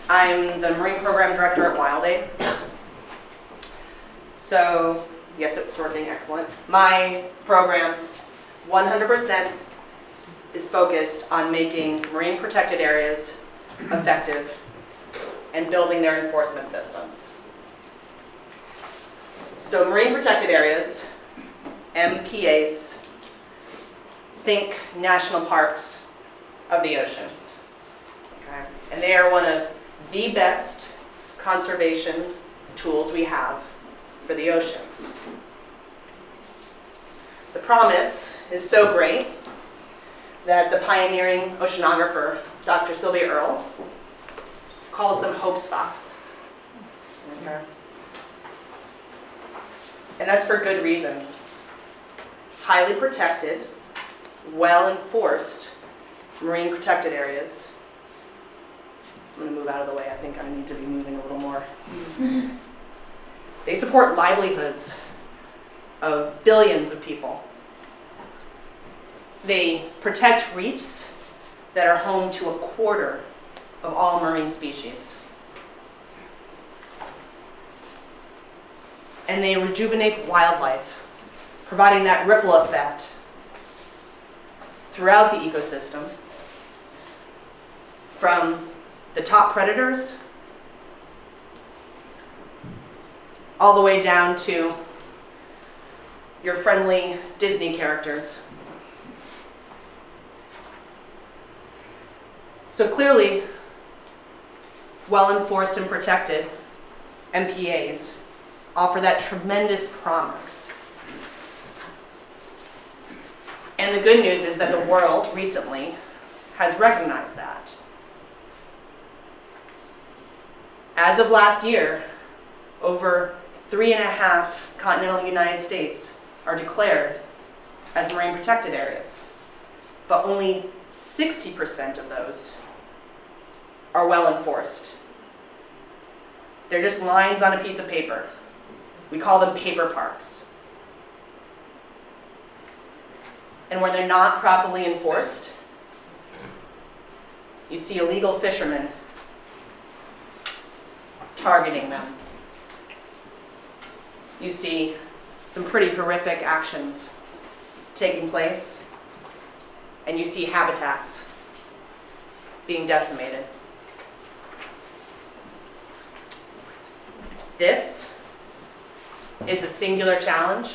I'm the Marine Program Director at WildAid. So, yes, it's working excellent. My program, 100%, is focused on making marine protected areas effective and building their enforcement systems. So marine protected areas, MPAs, think national parks of the oceans. Okay? And they are one of the best conservation tools we have for the oceans. The promise is so great that the pioneering oceanographer, Dr. Sylvia Earle, calls them hope spots. Okay? And that's for good reason. Highly protected, well-enforced marine protected areas. I'm going to move out of the way. I think I need to be moving a little more. They support livelihoods of billions of people. They protect reefs that are home to a quarter of all marine species. And they rejuvenate wildlife, providing that ripple effect throughout the ecosystem, from the top predators all the way down to your friendly Disney characters. So clearly, well-enforced and protected MPAs offer that tremendous promise. And the good news is that the world recently has recognized that. As of last year, over 3.5 continental United States are declared as marine protected areas, but only 60% of those are well enforced. They're just lines on a piece of paper. We call them paper parks. And when they're not properly enforced, you see illegal fishermen targeting them. You see some pretty horrific actions taking place, and you see habitats being decimated. This is the singular challenge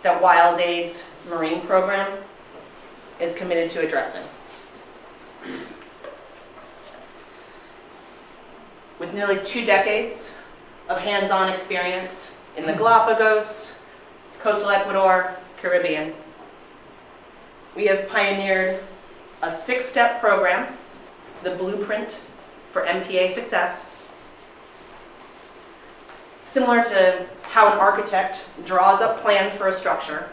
that WildAid's Marine Program is committed to addressing. With nearly 2 decades of hands-on experience in the Galapagos, coastal Ecuador, Caribbean, we have pioneered a 6-step program, the blueprint for MPA success, similar to how an architect draws up plans for a structure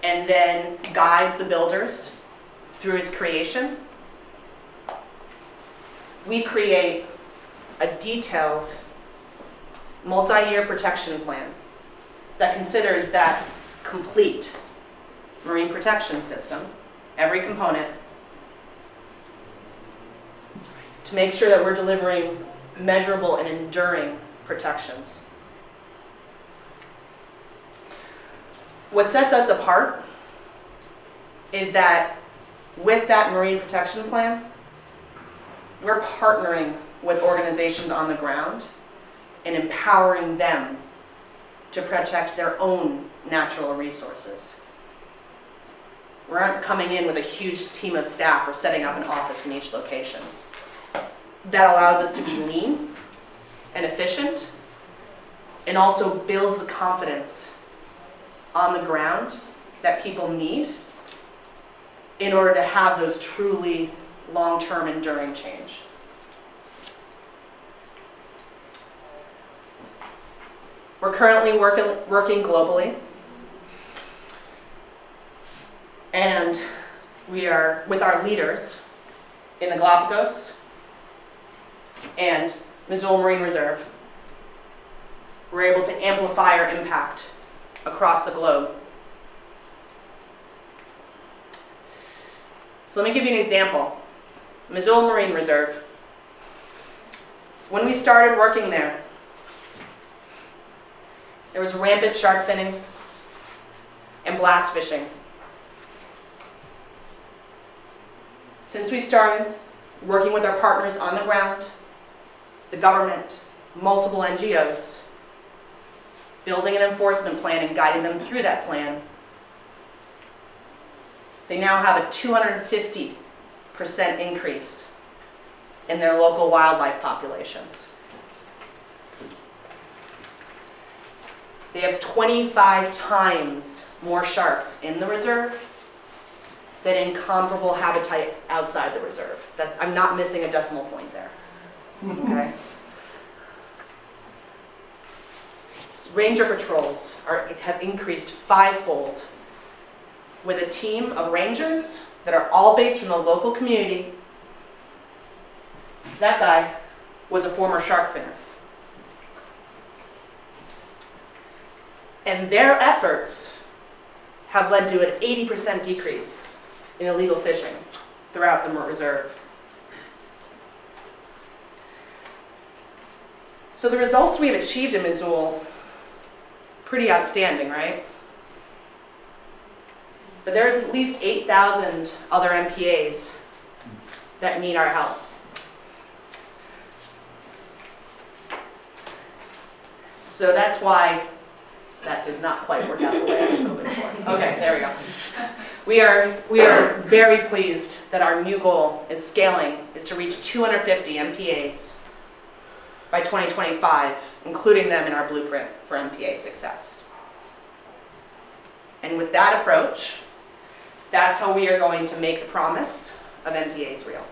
and then guides the builders through its creation. We create a detailed multi-year protection plan that considers that complete marine protection system, every component, to make sure that we're delivering measurable and enduring protections. What sets us apart is that with that marine protection plan, we're partnering with organizations on the ground and empowering them to protect their own natural resources. We aren't coming in with a huge team of staff or setting up an office in each location. That allows us to be lean and efficient, and also builds the confidence on the ground that people need in order to have those truly long-term enduring change. We're currently working globally, and we are with our leaders in the Galapagos and Missoula Marine Reserve. We're able to amplify our impact across the globe. So let me give you an example. Missoula Marine Reserve When we started working there was rampant shark finning and blast fishing. Since we started working with our partners on the ground, the government, multiple NGOs, building an enforcement plan and guiding them through that plan, they now have a 250% increase in their local wildlife populations. They have 25 times more sharks in the reserve than in comparable habitat outside the reserve. I'm not missing a decimal point there. Okay? Ranger patrols have increased 5-fold with a team of rangers that are all based from the local community. That guy was a former shark finner. And their efforts have led to an 80% decrease in illegal fishing throughout the reserve. So the results we've achieved in Missoula, pretty outstanding, right? But there's at least 8,000 other MPAs that need our help. So that's why that did not quite work out the way I was hoping for. Okay, there we go. We are very pleased that our new goal is to reach 250 MPAs by 2025, including them in our blueprint for MPA success. And with that approach, that's how we are going to make the promise of MPAs real.